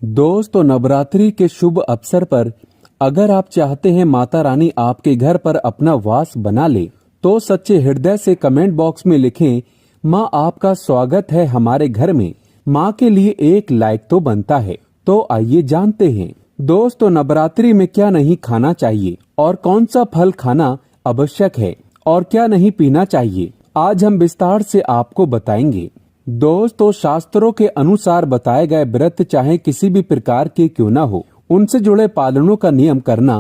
दोस्तों, नवरात्रि के शुभ अवसर पर अगर आप चाहते हैं माता रानी आपके घर पर अपना वास बना ले, तो सच्चे हृदय से कमेंट बॉक्स में लिखें, माँ आपका स्वागत है हमारे घर में। माँ के लिए एक लाइक तो बनता है। तो आइए जानते हैं दोस्तों, नवरात्रि में क्या नहीं खाना चाहिए और कौन सा फल खाना आवश्यक है और क्या नहीं पीना चाहिए। आज हम विस्तार से आपको बताएंगे। दोस्तों, शास्त्रों के अनुसार बताए गए व्रत चाहे किसी भी प्रकार के क्यों न हो, उनसे जुड़े पालनों का नियम करना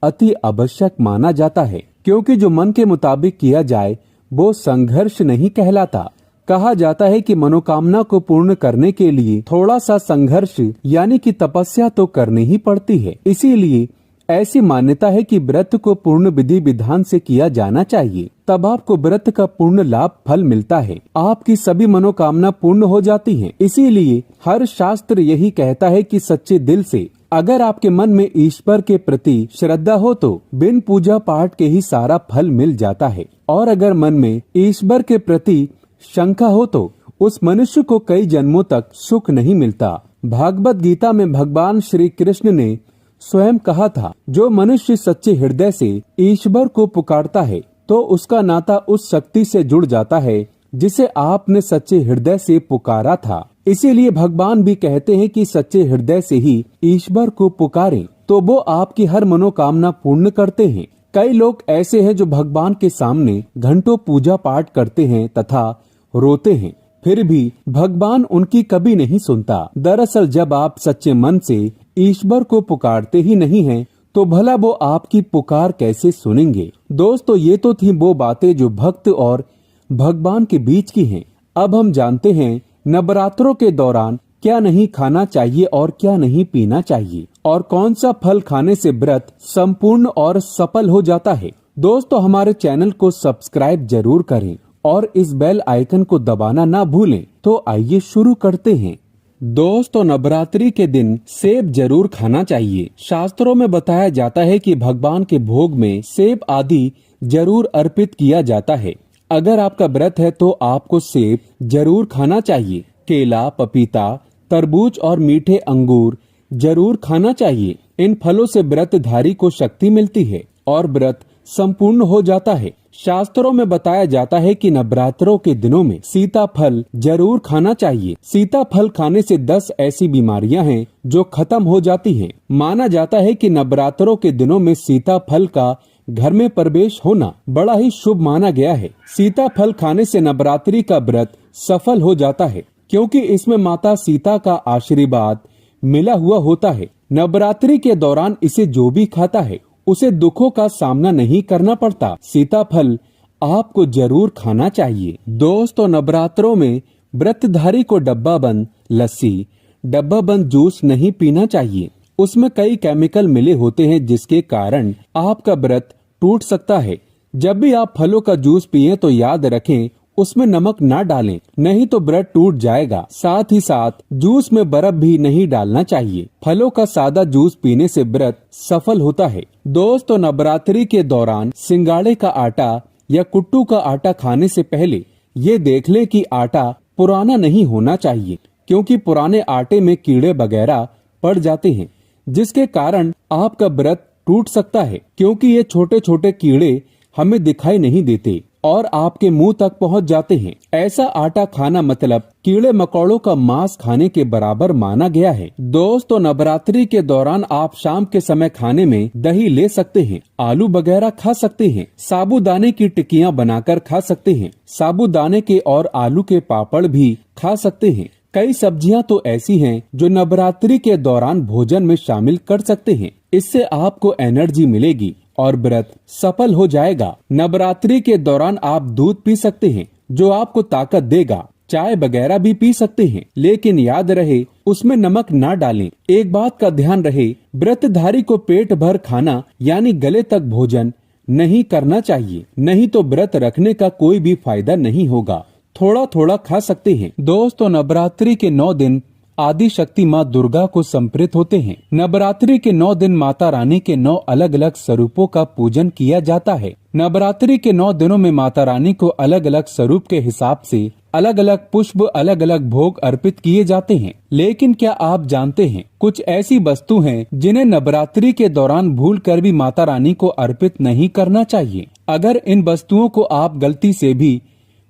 अति आवश्यक माना जाता है, क्योंकि जो मन के मुताबिक किया जाए वो संघर्ष नहीं कहलाता। कहा जाता है कि मनोकामना को पूर्ण करने के लिए थोड़ा सा संघर्ष यानी कि तपस्या तो करनी ही पड़ती है। इसीलिए ऐसी मान्यता है कि व्रत को पूर्ण विधि विधान से किया जाना चाहिए, तब आपको व्रत का पूर्ण लाभ फल मिलता है। आपकी सभी मनोकामना पूर्ण हो जाती हैं। इसीलिए हर शास्त्र यही कहता है कि सच्चे दिल से अगर आपके मन में ईश्वर के प्रति श्रद्धा हो तो बिन पूजा पाठ के ही सारा फल मिल जाता है, और अगर मन में ईश्वर के प्रति शंका हो तो उस मनुष्य को कई जन्मों तक सुख नहीं मिलता। भागवत गीता में भगवान श्री कृष्ण ने स्वयं कहा था, जो मनुष्य सच्चे हृदय से ईश्वर को पुकारता है तो उसका नाता उस शक्ति से जुड़ जाता है जिसे आपने सच्चे हृदय से पुकारा था। इसीलिए भगवान भी कहते हैं कि सच्चे हृदय से ही ईश्वर को पुकारें तो वो आपकी हर मनोकामना पूर्ण करते हैं। कई लोग ऐसे हैं जो भगवान के सामने घंटों पूजा पाठ करते हैं तथा रोते हैं, फिर भी भगवान उनकी कभी नहीं सुनता। दरअसल जब आप सच्चे मन से ईश्वर को पुकारते ही नहीं हैं, तो भला वो आपकी पुकार कैसे सुनेंगे। दोस्तों, ये तो थी वो बातें जो भक्त और भगवान के बीच की हैं। अब हम जानते हैं नवरात्रों के दौरान क्या नहीं खाना चाहिए और क्या नहीं पीना चाहिए, और कौन सा फल खाने से व्रत संपूर्ण और सफल हो जाता है। दोस्तों, हमारे चैनल को सब्सक्राइब जरूर करें और इस बेल आइकन को दबाना ना भूलें। तो आइए शुरू करते हैं। दोस्तों, नवरात्रि के दिन सेब जरूर खाना चाहिए। शास्त्रों में बताया जाता है कि भगवान के भोग में सेब आदि जरूर अर्पित किया जाता है। अगर आपका व्रत है तो आपको सेब जरूर खाना चाहिए। केला, पपीता, तरबूज और मीठे अंगूर जरूर खाना चाहिए। इन फलों से व्रतधारी को शक्ति मिलती है और व्रत संपूर्ण हो जाता है। शास्त्रों में बताया जाता है कि नवरात्रों के दिनों में सीताफल जरूर खाना चाहिए। सीताफल खाने से 10 ऐसी बीमारियां हैं जो खत्म हो जाती हैं। माना जाता है कि नवरात्रों के दिनों में सीताफल का घर में प्रवेश होना बड़ा ही शुभ माना गया है। सीताफल खाने से नवरात्रि का व्रत सफल हो जाता है, क्योंकि इसमें माता सीता का आशीर्वाद मिला हुआ होता है। नवरात्रि के दौरान इसे जो भी खाता है उसे दुखों का सामना नहीं करना पड़ता। सीताफल आपको जरूर खाना चाहिए। दोस्तों, नवरात्रों में व्रतधारी को डब्बा बंद लस्सी, डब्बा बंद जूस नहीं पीना चाहिए। उसमें कई केमिकल मिले होते हैं जिसके कारण आपका व्रत टूट सकता है। जब भी आप फलों का जूस पिएं तो याद रखें उसमें नमक ना डालें, नहीं तो व्रत टूट जाएगा। साथ ही साथ जूस में बर्फ भी नहीं डालना चाहिए। फलों का सादा जूस पीने से व्रत सफल होता है। दोस्तों, नवरात्रि के दौरान सिंगाड़े का आटा या कुट्टू का आटा खाने से पहले ये देख लें कि आटा पुराना नहीं होना चाहिए, क्योंकि पुराने आटे में कीड़े वगैरह पड़ जाते हैं जिसके कारण आपका व्रत टूट सकता है, क्योंकि ये छोटे छोटे कीड़े हमें दिखाई नहीं देते और आपके मुंह तक पहुंच जाते हैं। ऐसा आटा खाना मतलब कीड़े मकोड़ों का मांस खाने के बराबर माना गया है। दोस्तों, नवरात्रि के दौरान आप शाम के समय खाने में दही ले सकते हैं, आलू वगैरह खा सकते हैं, साबूदाने की टिक्कियां बनाकर खा सकते हैं, साबूदाने के और आलू के पापड़ भी खा सकते हैं। कई सब्जियां तो ऐसी हैं जो नवरात्रि के दौरान भोजन में शामिल कर सकते हैं। इससे आपको एनर्जी मिलेगी और व्रत सफल हो जाएगा। नवरात्रि के दौरान आप दूध पी सकते हैं जो आपको ताकत देगा। चाय वगैरह भी पी सकते हैं, लेकिन याद रहे उसमें नमक ना डालें। एक बात का ध्यान रहे, व्रतधारी को पेट भर खाना यानी गले तक भोजन नहीं करना चाहिए, नहीं तो व्रत रखने का कोई भी फायदा नहीं होगा। थोड़ा थोड़ा खा सकते हैं। दोस्तों, नवरात्रि के 9 दिन आदि शक्ति माँ दुर्गा को समर्पित होते हैं। नवरात्रि के 9 दिन माता रानी के 9 अलग अलग स्वरूपों का पूजन किया जाता है। नवरात्रि के 9 दिनों में माता रानी को अलग अलग स्वरूप के हिसाब से अलग अलग पुष्प, अलग अलग भोग अर्पित किए जाते हैं। लेकिन क्या आप जानते हैं कुछ ऐसी वस्तु हैं जिन्हें नवरात्रि के दौरान भूलकर भी माता रानी को अर्पित नहीं करना चाहिए। अगर इन वस्तुओं को आप गलती से भी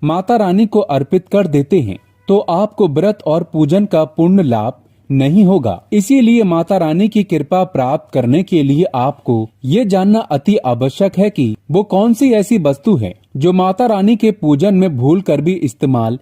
माता रानी को अर्पित कर देते हैं तो आपको व्रत और पूजन का पूर्ण लाभ नहीं होगा। इसीलिए माता रानी की कृपा प्राप्त करने के लिए आपको ये जानना अति आवश्यक है कि वो कौन सी ऐसी वस्तु है जो माता रानी के पूजन में भूल कर भी इस्तेमाल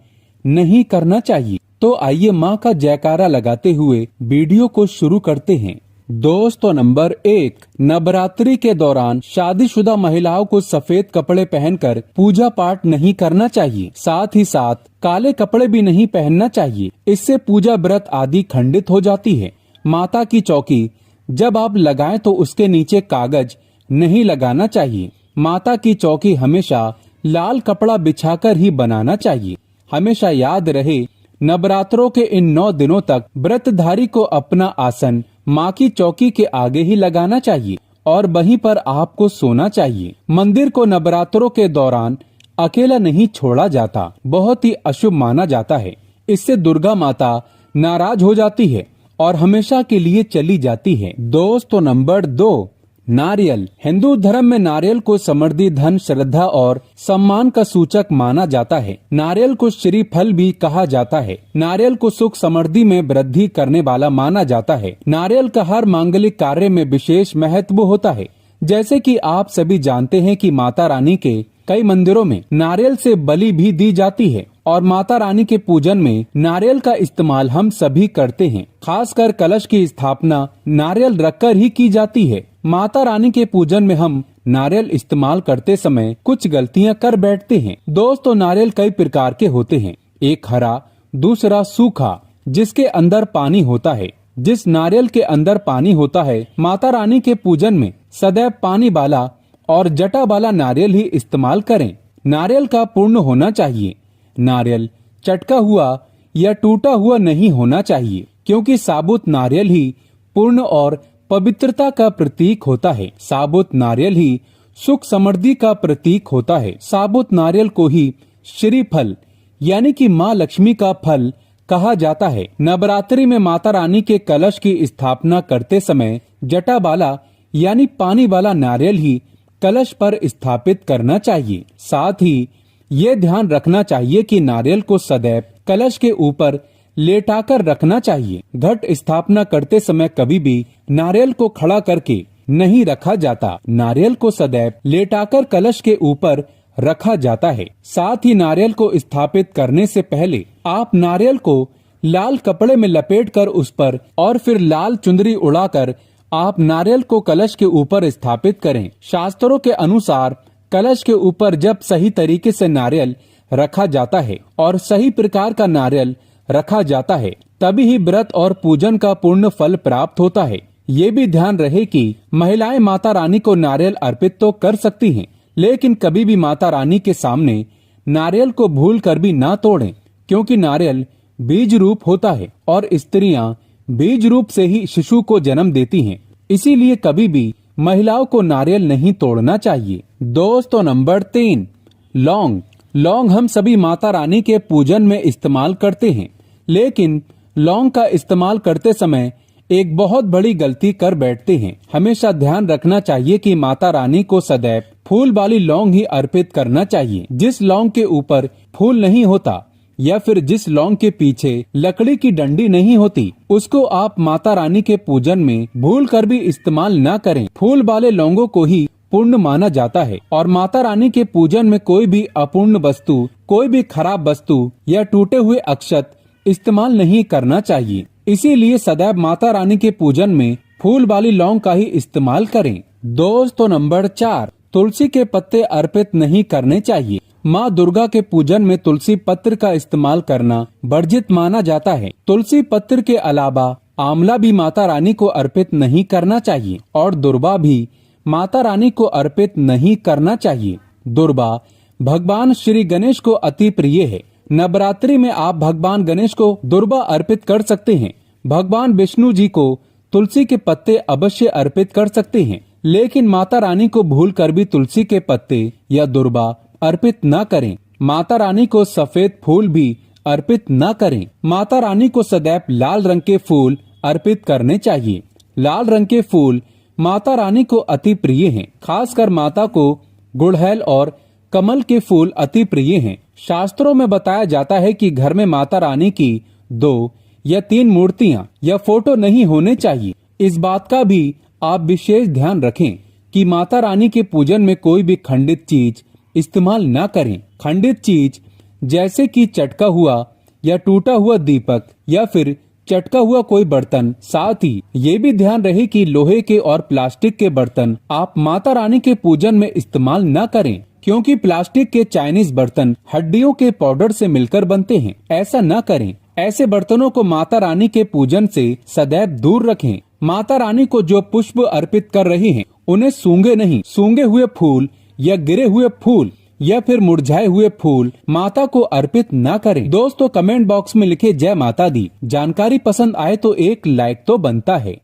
नहीं करना चाहिए। तो आइए माँ का जयकारा लगाते हुए वीडियो को शुरू करते हैं। दोस्तों, नंबर 1, नवरात्रि के दौरान शादीशुदा महिलाओं को सफेद कपड़े पहनकर पूजा पाठ नहीं करना चाहिए। साथ ही साथ काले कपड़े भी नहीं पहनना चाहिए। इससे पूजा व्रत आदि खंडित हो जाती है। माता की चौकी जब आप लगाएं तो उसके नीचे कागज नहीं लगाना चाहिए। माता की चौकी हमेशा लाल कपड़ा बिछाकर ही बनाना चाहिए। हमेशा याद रहे, नवरात्रों के इन 9 दिनों तक व्रतधारी को अपना आसन माँ की चौकी के आगे ही लगाना चाहिए और वहीं पर आपको सोना चाहिए। मंदिर को नवरात्रों के दौरान अकेला नहीं छोड़ा जाता, बहुत ही अशुभ माना जाता है। इससे दुर्गा माता नाराज हो जाती है और हमेशा के लिए चली जाती है। दोस्तों, नंबर 2, नारियल। हिंदू धर्म में नारियल को समृद्धि, धन, श्रद्धा और सम्मान का सूचक माना जाता है। नारियल को श्री फल भी कहा जाता है। नारियल को सुख समृद्धि में वृद्धि करने वाला माना जाता है। नारियल का हर मांगलिक कार्य में विशेष महत्व होता है। जैसे कि आप सभी जानते हैं कि माता रानी के कई मंदिरों में नारियल से बलि भी दी जाती है और माता रानी के पूजन में नारियल का इस्तेमाल हम सभी करते हैं। खासकर कलश की स्थापना नारियल रखकर ही की जाती है। माता रानी के पूजन में हम नारियल इस्तेमाल करते समय कुछ गलतियां कर बैठते हैं। दोस्तों, नारियल कई प्रकार के होते हैं। एक हरा, दूसरा सूखा जिसके अंदर पानी होता है। जिस नारियल के अंदर पानी होता है, माता रानी के पूजन में सदैव पानी वाला और जटा वाला नारियल ही इस्तेमाल करें। नारियल का पूर्ण होना चाहिए। नारियल चटका हुआ या टूटा हुआ नहीं होना चाहिए, क्योंकि साबुत नारियल ही पूर्ण और पवित्रता का प्रतीक होता है। साबुत नारियल ही सुख समृद्धि का प्रतीक होता है। साबुत नारियल को ही श्री फल यानी कि माँ लक्ष्मी का फल कहा जाता है। नवरात्रि में माता रानी के कलश की स्थापना करते समय जटा वाला यानी पानी वाला नारियल ही कलश पर स्थापित करना चाहिए। साथ ही ये ध्यान रखना चाहिए कि नारियल को सदैव कलश के ऊपर लेटाकर रखना चाहिए। घट स्थापना करते समय कभी भी नारियल को खड़ा करके नहीं रखा जाता। नारियल को सदैव लेटाकर कलश के ऊपर रखा जाता है। साथ ही नारियल को स्थापित करने से पहले आप नारियल को लाल कपड़े में लपेटकर उस पर और फिर लाल चुंदरी उड़ाकर आप नारियल को कलश के ऊपर स्थापित करें। शास्त्रों के अनुसार कलश के ऊपर जब सही तरीके से नारियल रखा जाता है और सही प्रकार का नारियल रखा जाता है, तभी ही व्रत और पूजन का पूर्ण फल प्राप्त होता है। ये भी ध्यान रहे कि महिलाएं माता रानी को नारियल अर्पित तो कर सकती हैं, लेकिन कभी भी माता रानी के सामने नारियल को भूल कर भी ना तोड़ें, क्योंकि नारियल बीज रूप होता है और स्त्रियां बीज रूप से ही शिशु को जन्म देती हैं। इसीलिए कभी भी महिलाओं को नारियल नहीं तोड़ना चाहिए। दोस्तों, नंबर 3, लौंग। लौंग हम सभी माता रानी के पूजन में इस्तेमाल करते हैं, लेकिन लौंग का इस्तेमाल करते समय एक बहुत बड़ी गलती कर बैठते हैं। हमेशा ध्यान रखना चाहिए कि माता रानी को सदैव फूल वाली लौंग ही अर्पित करना चाहिए। जिस लौंग के ऊपर फूल नहीं होता या फिर जिस लौंग के पीछे लकड़ी की डंडी नहीं होती, उसको आप माता रानी के पूजन में भूल कर भी इस्तेमाल न करें। फूल वाले लौंगों को ही पूर्ण माना जाता है और माता रानी के पूजन में कोई भी अपूर्ण वस्तु, कोई भी खराब वस्तु या टूटे हुए अक्षत इस्तेमाल नहीं करना चाहिए। इसीलिए सदैव माता रानी के पूजन में फूल वाली लौंग का ही इस्तेमाल करें। दोस्तों, नंबर 4, तुलसी के पत्ते अर्पित नहीं करने चाहिए। माँ दुर्गा के पूजन में तुलसी पत्र का इस्तेमाल करना वर्जित माना जाता है। तुलसी पत्र के अलावा आंवला भी माता रानी को अर्पित नहीं करना चाहिए और दुर्वा भी माता रानी को अर्पित नहीं करना चाहिए। दुर्वा भगवान श्री गणेश को अति प्रिय है। नवरात्रि में आप भगवान गणेश को दुर्वा अर्पित कर सकते हैं। भगवान विष्णु जी को तुलसी के पत्ते अवश्य अर्पित कर सकते हैं, लेकिन माता रानी को भूल कर भी तुलसी के पत्ते या दुर्वा अर्पित न करें। माता रानी को सफेद फूल भी अर्पित न करें। माता रानी को सदैव लाल रंग के फूल अर्पित करने चाहिए। लाल रंग के फूल माता रानी को अति प्रिय हैं। खासकर माता को गुड़हल और कमल के फूल अति प्रिय हैं। शास्त्रों में बताया जाता है कि घर में माता रानी की 2 या 3 मूर्तियां या फोटो नहीं होने चाहिए। इस बात का भी आप विशेष ध्यान रखें कि माता रानी के पूजन में कोई भी खंडित चीज इस्तेमाल न करें। खंडित चीज जैसे कि चटका हुआ या टूटा हुआ दीपक या फिर चटका हुआ कोई बर्तन। साथ ही ये भी ध्यान रहे कि लोहे के और प्लास्टिक के बर्तन आप माता रानी के पूजन में इस्तेमाल न करें, क्योंकि प्लास्टिक के चाइनीज बर्तन हड्डियों के पाउडर से मिलकर बनते हैं। ऐसा न करें। ऐसे बर्तनों को माता रानी के पूजन से सदैव दूर रखें। माता रानी को जो पुष्प अर्पित कर रहे हैं उन्हें सूंघे नहीं। सूंघे हुए फूल या गिरे हुए फूल या फिर मुरझाए हुए फूल माता को अर्पित न करें। दोस्तों, कमेंट बॉक्स में लिखे जय माता दी। जानकारी पसंद आए तो एक लाइक तो बनता है।